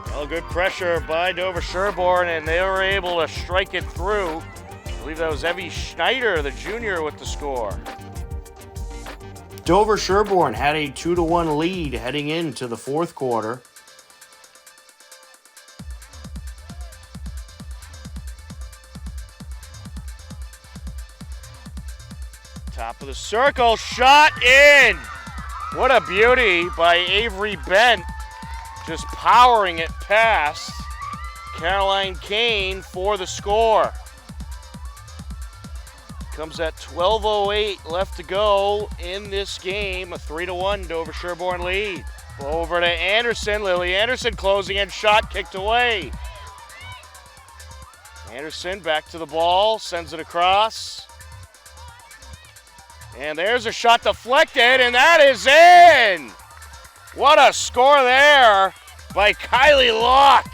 [SPEAKER 2] Well, good pressure by Dover Sherborne, and they were able to strike it through. I believe that was Evie Schneider, the junior, with the score.
[SPEAKER 1] Dover Sherborne had a 2-1 lead heading into the fourth quarter.
[SPEAKER 2] Top of the circle, shot in. What a beauty by Avery Bent, just powering it past Caroline Kane for the score. Comes at 12:08 left to go in this game. A 3-1 Dover Sherborne lead. Over to Anderson. Lily Anderson closing in, shot kicked away. Anderson back to the ball, sends it across. And there's a shot deflected, and that is in! What a score there by Kylie Locke.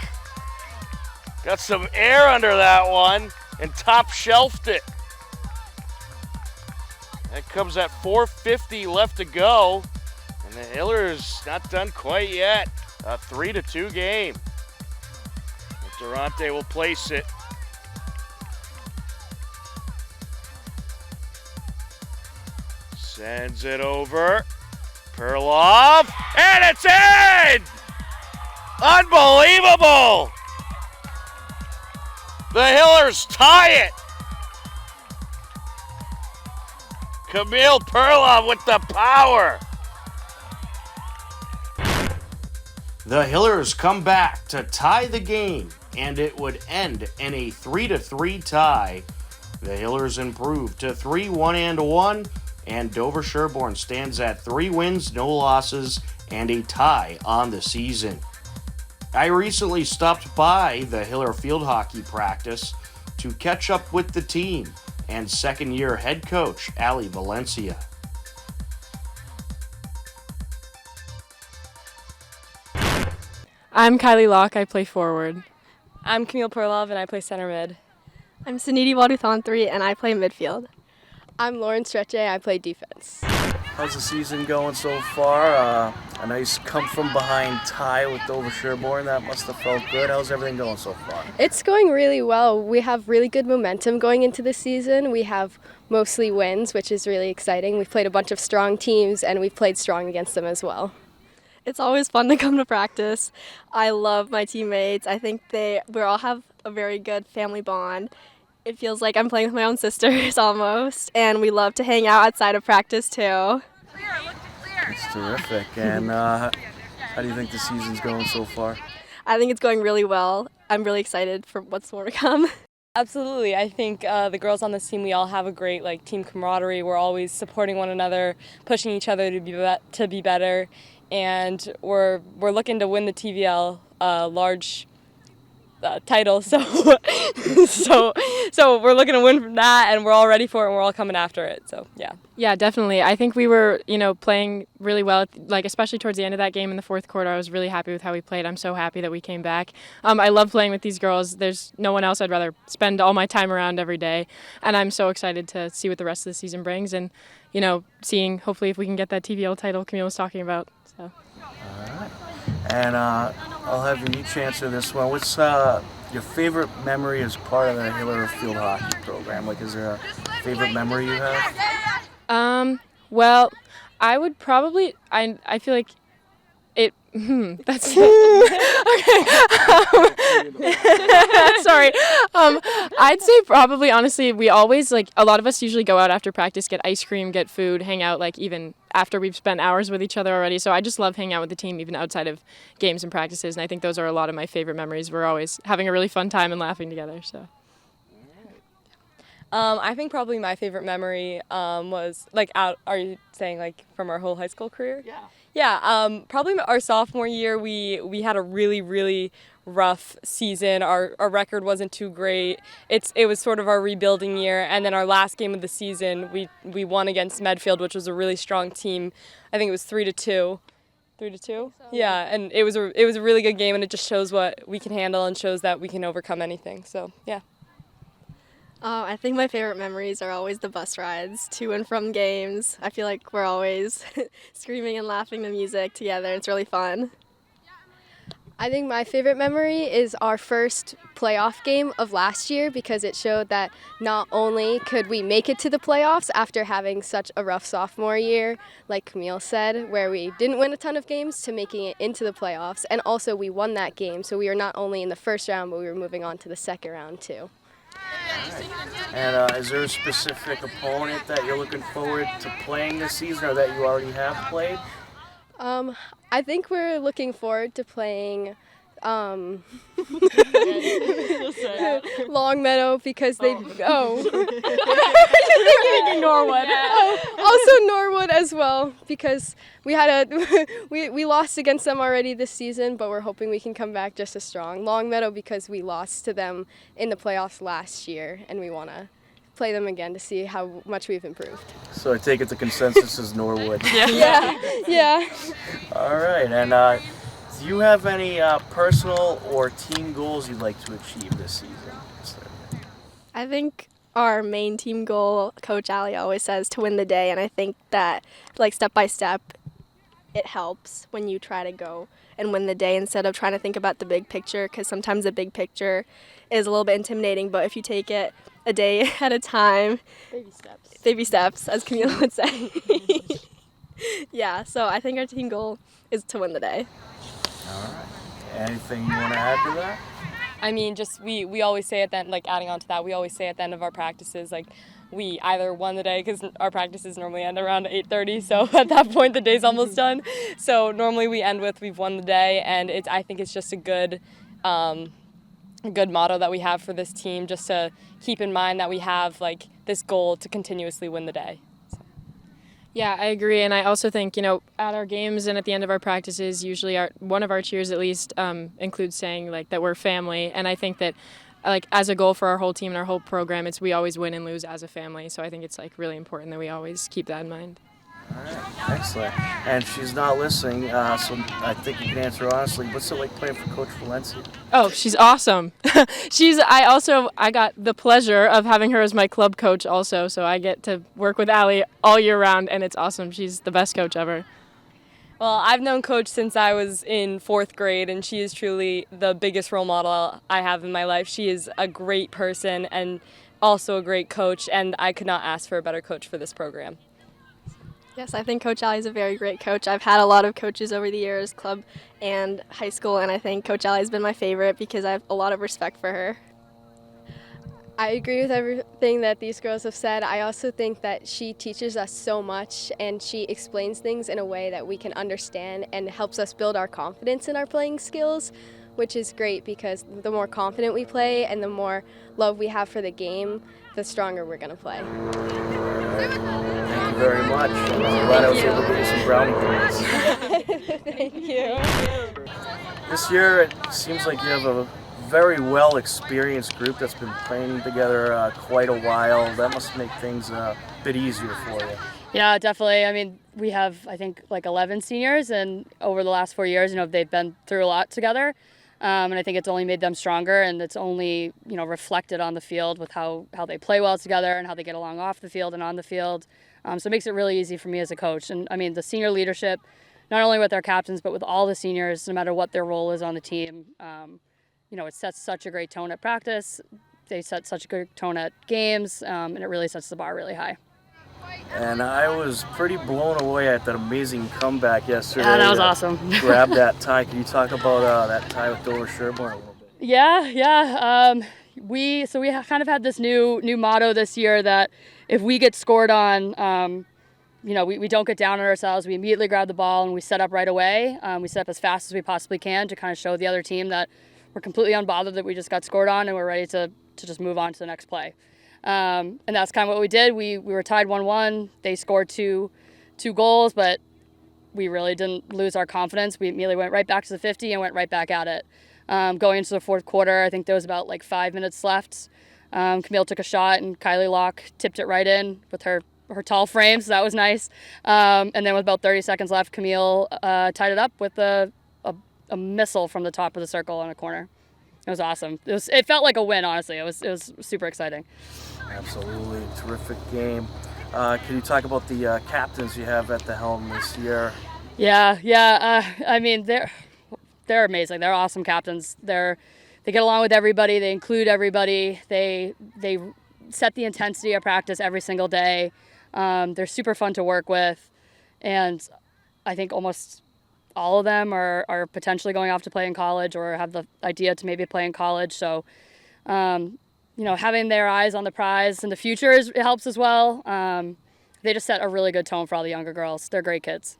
[SPEAKER 2] Got some air under that one and top shelved it. That comes at 4:50 left to go. And the Hillers not done quite yet. A 3-2 game. Durante will place it. Sends it over. Perloff. And it's in! Unbelievable! The Hillers tie it. Camille Perloff with the power.
[SPEAKER 1] The Hillers come back to tie the game, and it would end in a 3-3 tie. The Hillers improve to 3-1-1, and Dover Sherborne stands at 3 wins, no losses, and a tie on the season. I recently stopped by the Hiller field hockey practice to catch up with the team and second-year head coach Ali Valencia.
[SPEAKER 8] I'm Kylie Locke, I play forward.
[SPEAKER 9] I'm Camille Perlov and I play center mid.
[SPEAKER 10] I'm Suniti Waduthan-3 and I play midfield.
[SPEAKER 11] I'm Lauren Stretche, I play defense.
[SPEAKER 12] How's the season going so far? A nice come-from-behind tie with Dover Sherborne. That must have felt good. How's everything going so far?
[SPEAKER 11] It's going really well. We have really good momentum going into the season. We have mostly wins, which is really exciting. We've played a bunch of strong teams, and we've played strong against them as well.
[SPEAKER 10] It's always fun to come to practice. I love my teammates. I think we all have a very good family bond. It feels like I'm playing with my own sisters almost, and we love to hang out outside of practice too.
[SPEAKER 12] It's terrific. And how do you think the season's going so far?
[SPEAKER 10] I think it's going really well. I'm really excited for what's more to come.
[SPEAKER 9] Absolutely. I think the girls on this team, we all have a great team camaraderie. We're always supporting one another, pushing each other to be better, and we're looking to win the TVL large title. So we're looking to win from that, and we're all ready for it, and we're all coming after it. So yeah.
[SPEAKER 8] Yeah, definitely. I think we were, playing really well, especially towards the end of that game in the fourth quarter. I was really happy with how we played. I'm so happy that we came back. I love playing with these girls. There's no one else I'd rather spend all my time around every day, and I'm so excited to see what the rest of the season brings and, seeing hopefully if we can get that TVL title Camille was talking about. So.
[SPEAKER 12] All right. And I'll have you each answer this one. What's your favorite memory as part of the Hiller field hockey program? Is there a favorite memory you have?
[SPEAKER 8] Well, I would probably, I feel like it, that's, okay. Sorry. I'd say probably, honestly, we always, a lot of us usually go out after practice, get ice cream, get food, hang out, even after we've spent hours with each other already. So I just love hanging out with the team, even outside of games and practices. And I think those are a lot of my favorite memories. We're always having a really fun time and laughing together, so.
[SPEAKER 9] I think probably my favorite memory was, are you saying, from our whole high school career?
[SPEAKER 12] Yeah.
[SPEAKER 9] Yeah, probably our sophomore year, we had a really, really rough season. Our record wasn't too great. It was sort of our rebuilding year, and then our last game of the season, we won against Medfield, which was a really strong team. I think it was 3-2. 3-2? So. Yeah, and it was a really good game, and it just shows what we can handle and shows that we can overcome anything. So, yeah.
[SPEAKER 10] I think my favorite memories are always the bus rides to and from games. I feel like we're always screaming and laughing to music together. It's really fun.
[SPEAKER 11] I think my favorite memory is our first playoff game of last year because it showed that not only could we make it to the playoffs after having such a rough sophomore year, like Camille said, where we didn't win a ton of games, to making it into the playoffs, and also we won that game, so we were not only in the first round, but we were moving on to the second round too.
[SPEAKER 12] Right. And is there a specific opponent that you're looking forward to playing this season or that you already have played?
[SPEAKER 11] I think we're looking forward to playing Long Meadow because they Norwood. Also Norwood as well because we lost against them already this season, but we're hoping we can come back just as strong. Long Meadow because we lost to them in the playoffs last year, and we want to play them again to see how much we've improved.
[SPEAKER 12] So I take it the consensus is Norwood.
[SPEAKER 11] Yeah.
[SPEAKER 12] All right, and do you have any personal or team goals you'd like to achieve this season?
[SPEAKER 10] I think our main team goal, Coach Ali always says, to win the day, and I think that, like, step by step, it helps when you try to go and win the day instead of trying to think about the big picture, because sometimes the big picture is a little bit intimidating, but if you take it a day at a time. Baby steps, as Camille would say. Yeah, so I think our team goal is to win the day.
[SPEAKER 12] All right. Anything you want to add to that?
[SPEAKER 9] I mean, just we always say at the end, like adding on to that, we always say at the end of our practices, like we either won the day because our practices normally end around 8:30, so at that point the day's almost done. So normally we end with we've won the day, and I think it's just a good motto that we have for this team, just to keep in mind that we have like this goal to continuously win the day.
[SPEAKER 8] Yeah, I agree, and I also think, at our games and at the end of our practices, usually one of our cheers at least includes saying like that we're family, and I think that like as a goal for our whole team and our whole program, we always win and lose as a family. So I think it's like really important that we always keep that in mind.
[SPEAKER 12] All right, excellent. And she's not listening, so I think you can answer honestly. What's it like playing for Coach Valencia?
[SPEAKER 8] Oh, she's awesome. I got the pleasure of having her as my club coach also, so I get to work with Allie all year round, and it's awesome. She's the best coach ever.
[SPEAKER 9] Well, I've known Coach since I was in 4th grade, and she is truly the biggest role model I have in my life. She is a great person and also a great coach, and I could not ask for a better coach for this program.
[SPEAKER 10] Yes, I think Coach Ali is a very great coach. I've had a lot of coaches over the years, club and high school, and I think Coach Ali has been my favorite because I have a lot of respect for her.
[SPEAKER 11] I agree with everything that these girls have said. I also think that she teaches us so much, and she explains things in a way that we can understand and helps us build our confidence in our playing skills, which is great because the more confident we play and the more love we have for the game, the stronger we're going to play.
[SPEAKER 12] Thank you very much. I'm glad I was able to get you some brownie points.
[SPEAKER 11] Thank you.
[SPEAKER 12] This year, it seems like you have a very well-experienced group that's been playing together quite a while. That must make things a bit easier for you.
[SPEAKER 13] Yeah, definitely. I mean, we have, I think, like 11 seniors, and over the last 4 years, they've been through a lot together. And I think it's only made them stronger, and it's only, reflected on the field with how they play well together and how they get along off the field and on the field. So it makes it really easy for me as a coach. And I mean, the senior leadership, not only with our captains, but with all the seniors, no matter what their role is on the team, it sets such a great tone at practice. They set such a good tone at games, and it really sets the bar really high.
[SPEAKER 12] And I was pretty blown away at that amazing comeback yesterday.
[SPEAKER 13] Yeah, that was awesome.
[SPEAKER 12] Grab that tie. Can you talk about that tie with Dover Sherborne a little bit?
[SPEAKER 13] Yeah. We kind of had this new motto this year that if we get scored on, we don't get down on ourselves. We immediately grab the ball and we set up right away. We set up as fast as we possibly can to kind of show the other team that we're completely unbothered that we just got scored on and we're ready to just move on to the next play. And that's kind of what we did. We were tied 1-1. They scored two goals, but we really didn't lose our confidence. We immediately went right back to the 50 and went right back at it. Going into the 4th quarter, I think there was about 5 minutes left. Camille took a shot and Kylie Locke tipped it right in with her tall frame, so that was nice. And then with about 30 seconds left, Camille tied it up with a missile from the top of the circle on a corner. It was awesome. It felt like a win, honestly. It was super exciting.
[SPEAKER 12] Absolutely. Terrific game. Can you talk about the captains you have at the helm this year?
[SPEAKER 13] Yeah. I mean, they're amazing. They're awesome captains. They get along with everybody. They include everybody. They set the intensity of practice every single day. They're super fun to work with. And I think almost all of them are potentially going off to play in college or have the idea to maybe play in college. So, having their eyes on the prize in the future it helps as well. They just set a really good tone for all the younger girls. They're great kids.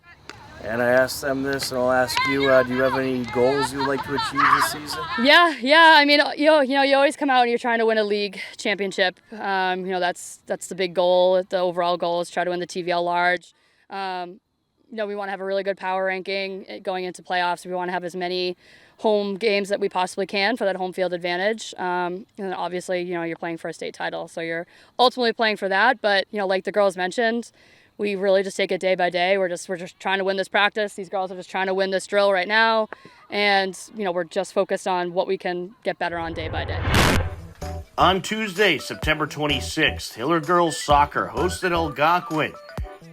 [SPEAKER 12] And I asked them this, and I'll ask you, do you have any goals you would like to achieve this season?
[SPEAKER 13] Yeah. I mean, you always come out and you're trying to win a league championship. That's the big goal. The overall goal is try to win the TVL large. We want to have a really good power ranking going into playoffs. We want to have as many home games that we possibly can for that home field advantage. And obviously, you're playing for a state title, so you're ultimately playing for that. But, like the girls mentioned, we really just take it day by day. We're just trying to win this practice. These girls are just trying to win this drill right now. And, we're just focused on what we can get better on day by day.
[SPEAKER 1] On Tuesday, September 26th, Hiller Girls Soccer hosted Algonquin.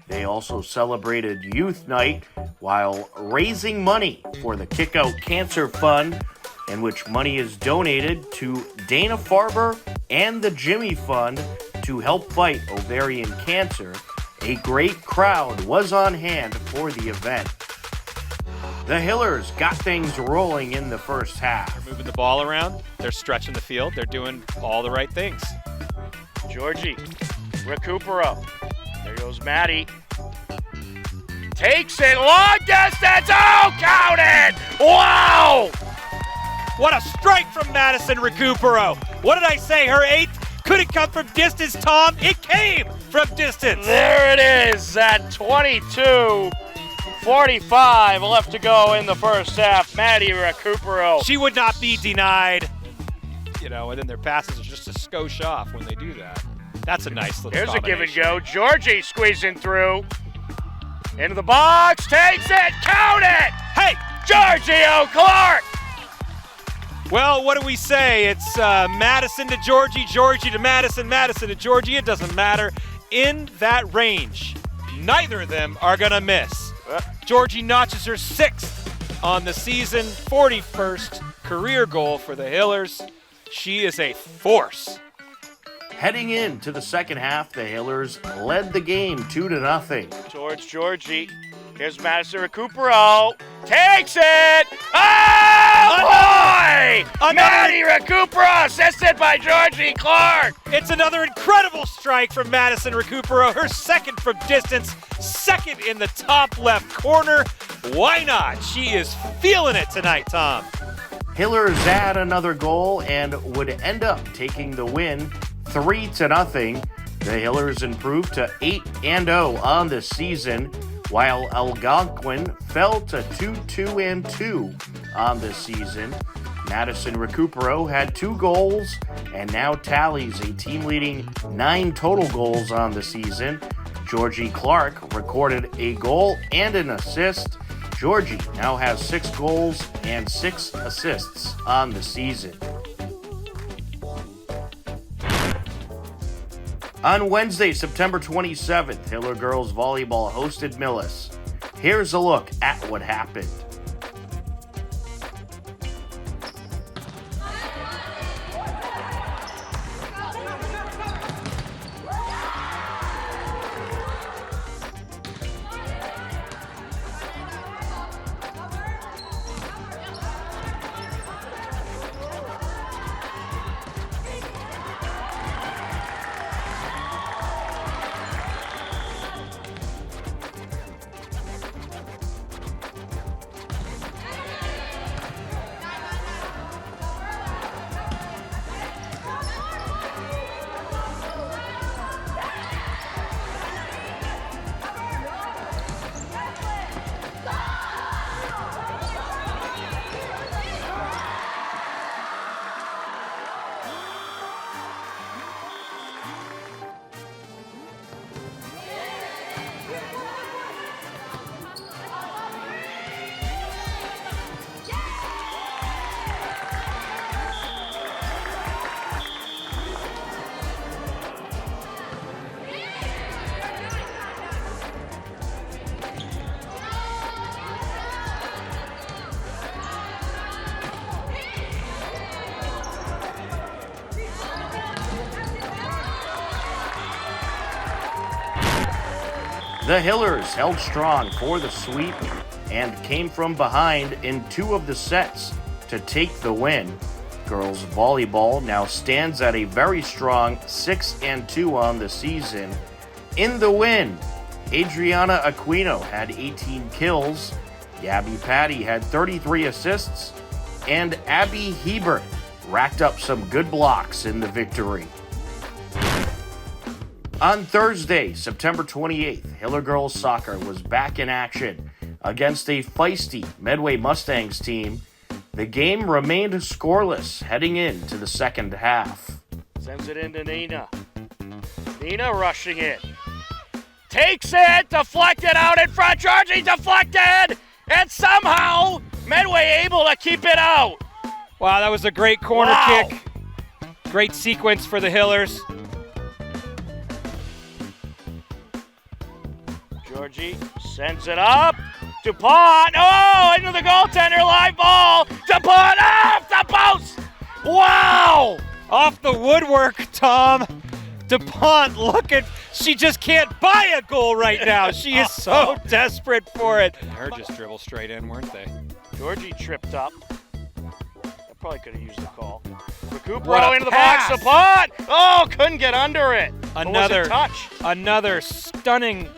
[SPEAKER 1] They also celebrated Youth Night while raising money for the Kickout Cancer Fund, in which money is donated to Dana-Farber and the Jimmy Fund to help fight ovarian cancer. A great crowd was on hand for the event. The Hillers got things rolling in the first half.
[SPEAKER 5] They're moving the ball around. They're stretching the field. They're doing all the right things.
[SPEAKER 2] Georgie, Recupero. There goes Maddie. Takes it long distance. Oh, count it! Wow!
[SPEAKER 5] What a strike from Madison Recupero. What did I say? Her eighth couldn't come from distance, Tom. It came from distance.
[SPEAKER 2] There it is at 22:45 left to go in the first half. Maddie Recupero.
[SPEAKER 5] She would not be denied. And then their passes are just a skosh off when they do that. That's a nice little
[SPEAKER 2] Here's a give and
[SPEAKER 5] combination.
[SPEAKER 2] go. Georgie squeezing through. Into the box. Takes it. Count it.
[SPEAKER 5] Hey!
[SPEAKER 2] Georgie Clark.
[SPEAKER 5] Well, what do we say? It's Madison to Georgie, Georgie to Madison, Madison to Georgie. It doesn't matter. In that range, neither of them are going to miss. Georgie notches her 6th on the season, 41st career goal for the Hillers. She is a force.
[SPEAKER 1] Heading into the second half, the Hillers led the game 2-0.
[SPEAKER 2] Towards Georgie. Here's Madison Recupero. Takes it! Oh, boy! Maddie Recupero, assisted by Georgie Clark.
[SPEAKER 5] It's another incredible strike from Madison Recupero. Her second from distance, second in the top left corner. Why not? She is feeling it tonight, Tom.
[SPEAKER 1] Hillers add another goal and would end up taking the win 3-0. The Hillers improved to 8-0 on the season, while Algonquin fell to 2-2 on the season. Madison Recupero had 2 goals and now tallies a team-leading 9 total goals on the season. Georgie Clark recorded a goal and an assist. Georgie now has 6 goals and 6 assists on the season. On Wednesday, September 27th, Hiller Girls Volleyball hosted Millis. Here's a look at what happened. The Hillers held strong for the sweep and came from behind in 2 of the sets to take the win. Girls volleyball now stands at a very strong 6-2 on the season. In the win, Adriana Aquino had 18 kills, Gabby Patty had 33 assists, and Abby Hebert racked up some good blocks in the victory. On Thursday, September 28th, Hiller Girls Soccer was back in action against a feisty Medway Mustangs team. The game remained scoreless heading into the second half.
[SPEAKER 2] Sends it into Nina. Nina rushing it. Takes it, deflected out in front. Georgie deflected, and somehow Medway able to keep it out.
[SPEAKER 5] Wow, that was a great corner kick. Great sequence for the Hillers.
[SPEAKER 2] Georgie sends it up. DuPont, oh, into the goaltender, live ball. DuPont off the post. Wow.
[SPEAKER 5] Off the woodwork, Tom. DuPont looking, she just can't buy a goal right now. She is so desperate for it. Her just dribble straight in, weren't they?
[SPEAKER 2] Georgie tripped up. That probably could have used the call. Recupero into the box, DuPont. Oh, couldn't get under it.
[SPEAKER 5] Another stunning,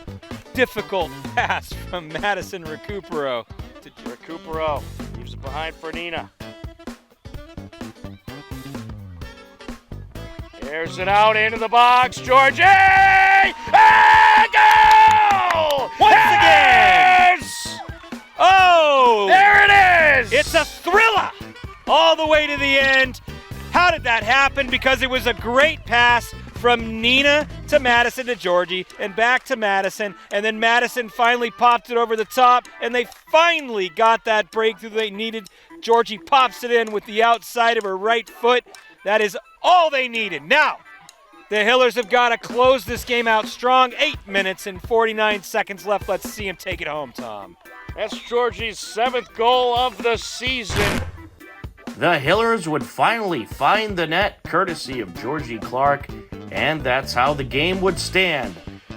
[SPEAKER 5] difficult pass from Madison Recupero.
[SPEAKER 2] Recupero leaves it behind for Nina. Airs it out into the box. Georgie! And goal!
[SPEAKER 5] Once again! Oh!
[SPEAKER 2] There it is!
[SPEAKER 5] It's a thriller all the way to the end. How did that happen? Because it was a great pass from Nina to Madison to Georgie and back to Madison, and then Madison finally popped it over the top, and they finally got that breakthrough they needed. Georgie pops it in with the outside of her right foot. That is all they needed. Now, the Hillers have got to close this game out strong. 8 minutes and 49 seconds left. Let's see him take it home, Tom.
[SPEAKER 2] That's Georgie's 7th goal of the season.
[SPEAKER 1] The Hillers would finally find the net courtesy of Georgie Clark, and that's how the game would stand.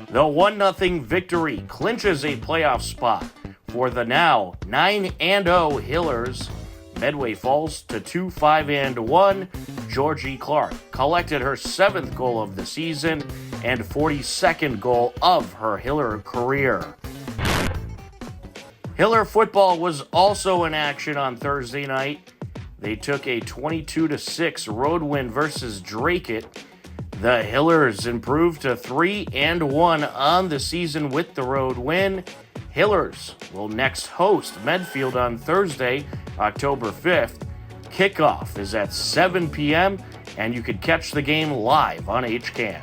[SPEAKER 1] The 1-0 victory clinches a playoff spot for the now 9-0 Hillers. Medway falls to 2-5-1. Georgie Clark collected her 7th goal of the season and 42nd goal of her Hiller career. Hiller football was also in action on Thursday night. They took a 22-6 road win versus Dracut. The Hillers improved to 3-1 on the season with the road win. Hillers will next host Medfield on Thursday, October 5th. Kickoff is at 7 p.m., and you can catch the game live on HCAM.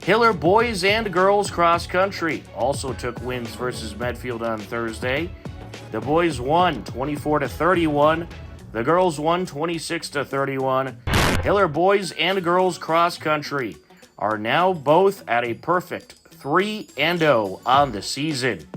[SPEAKER 1] Hiller boys and girls cross country also took wins versus Medfield on Thursday. The boys won 24-31. The girls won 26-31. Hiller boys and girls cross country are now both at a perfect 3-0 on the season.